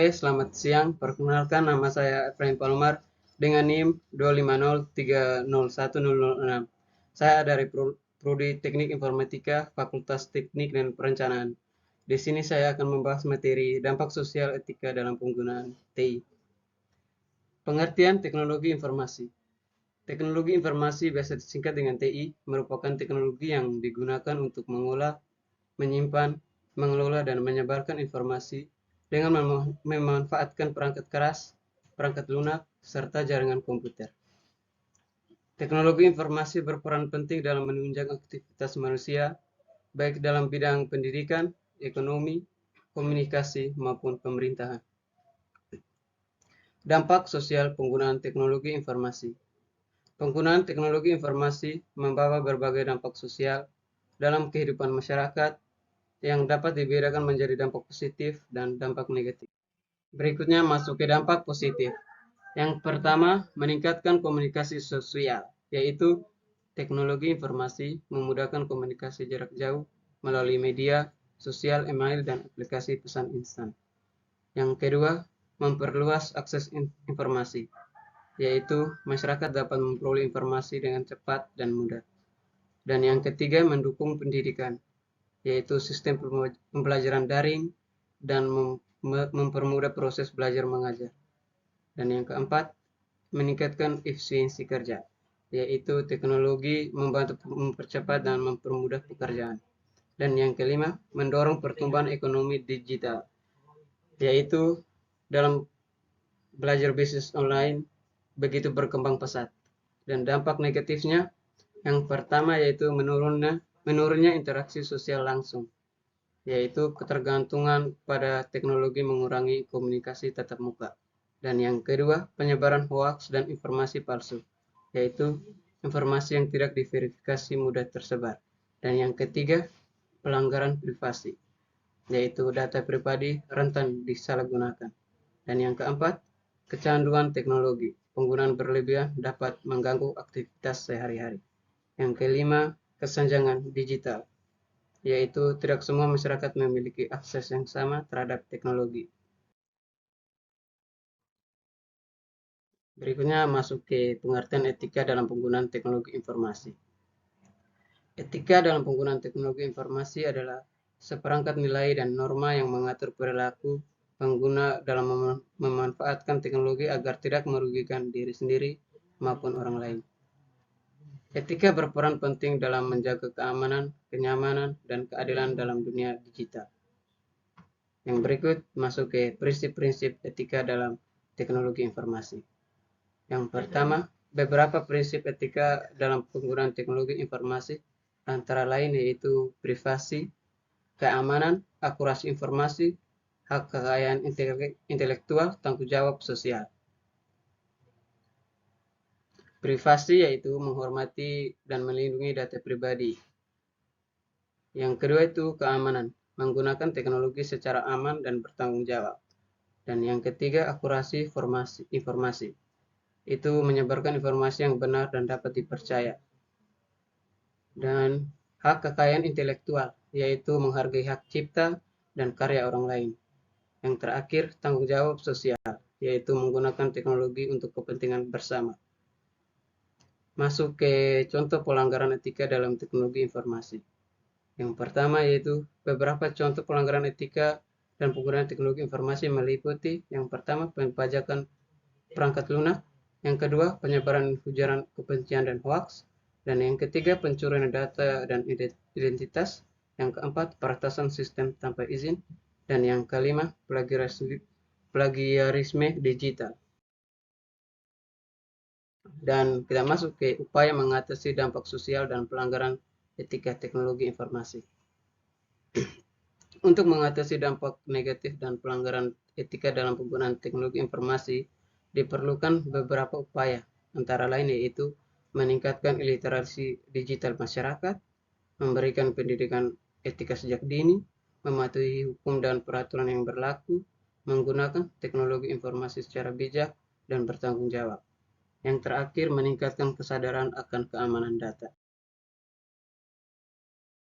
Halo, selamat siang. Perkenalkan nama saya Efraim Palomar dengan NIM 250301006. Saya dari Prodi Teknik Informatika, Fakultas Teknik dan Perencanaan. Di sini saya akan membahas materi dampak sosial etika dalam penggunaan TI. Pengertian teknologi informasi. Teknologi informasi biasa disingkat dengan TI, merupakan teknologi yang digunakan untuk mengolah, menyimpan, mengelola, dan menyebarkan informasi dengan memanfaatkan perangkat keras, perangkat lunak, serta jaringan komputer. Teknologi informasi berperan penting dalam menunjang aktivitas manusia, baik dalam bidang pendidikan, ekonomi, komunikasi, maupun pemerintahan. Dampak sosial penggunaan teknologi informasi. Penggunaan teknologi informasi membawa berbagai dampak sosial dalam kehidupan masyarakat yang dapat dibedakan menjadi dampak positif dan dampak negatif. Berikutnya masuk ke dampak positif. Yang pertama, meningkatkan komunikasi sosial, yaitu teknologi informasi memudahkan komunikasi jarak jauh melalui media sosial, email, dan aplikasi pesan instan. Yang kedua, memperluas akses informasi, yaitu masyarakat dapat memperoleh informasi dengan cepat dan mudah. Dan yang ketiga, mendukung pendidikan, yaitu sistem pembelajaran daring dan mempermudah proses belajar mengajar. Dan yang keempat, meningkatkan efisiensi kerja, yaitu teknologi membantu mempercepat dan mempermudah pekerjaan. Dan yang kelima, mendorong pertumbuhan ekonomi digital, yaitu dalam belajar bisnis online begitu berkembang pesat. Dan dampak negatifnya, yang pertama yaitu menurunnya interaksi sosial langsung, yaitu ketergantungan pada teknologi mengurangi komunikasi tatap muka. Dan yang kedua, penyebaran hoaks dan informasi palsu, yaitu informasi yang tidak diverifikasi mudah tersebar. Dan yang ketiga, pelanggaran privasi, yaitu data pribadi rentan disalahgunakan. Dan yang keempat, kecanduan teknologi, penggunaan berlebihan dapat mengganggu aktivitas sehari-hari. Yang kelima, kesenjangan digital, yaitu tidak semua masyarakat memiliki akses yang sama terhadap teknologi. Berikutnya masuk ke pengertian etika dalam penggunaan teknologi informasi. Etika dalam penggunaan teknologi informasi adalah seperangkat nilai dan norma yang mengatur perilaku pengguna dalam memanfaatkan teknologi agar tidak merugikan diri sendiri maupun orang lain. Etika berperan penting dalam menjaga keamanan, kenyamanan, dan keadilan dalam dunia digital. Yang berikut masuk ke prinsip-prinsip etika dalam teknologi informasi. Yang pertama, beberapa prinsip etika dalam penggunaan teknologi informasi antara lain yaitu privasi, keamanan, akurasi informasi, hak kekayaan intelektual, tanggung jawab sosial. Privasi yaitu menghormati dan melindungi data pribadi. Yang kedua itu keamanan, menggunakan teknologi secara aman dan bertanggung jawab. Dan yang ketiga akurasi informasi. Itu menyebarkan informasi yang benar dan dapat dipercaya. Dan hak kekayaan intelektual, yaitu menghargai hak cipta dan karya orang lain. Yang terakhir, tanggung jawab sosial, yaitu menggunakan teknologi untuk kepentingan bersama. Masuk ke contoh pelanggaran etika dalam teknologi informasi. Yang pertama yaitu beberapa contoh pelanggaran etika dan penggunaan teknologi informasi meliputi yang pertama pembajakan perangkat lunak, yang kedua penyebaran ujaran kebencian dan hoax, dan yang ketiga pencurian data dan identitas, yang keempat peretasan sistem tanpa izin, dan yang kelima plagiarisme digital. Dan kita masuk ke upaya mengatasi dampak sosial dan pelanggaran etika teknologi informasi. Untuk mengatasi dampak negatif dan pelanggaran etika dalam penggunaan teknologi informasi, diperlukan beberapa upaya, antara lain yaitu meningkatkan literasi digital masyarakat, memberikan pendidikan etika sejak dini, mematuhi hukum dan peraturan yang berlaku, menggunakan teknologi informasi secara bijak dan bertanggung jawab. Yang terakhir, meningkatkan kesadaran akan keamanan data.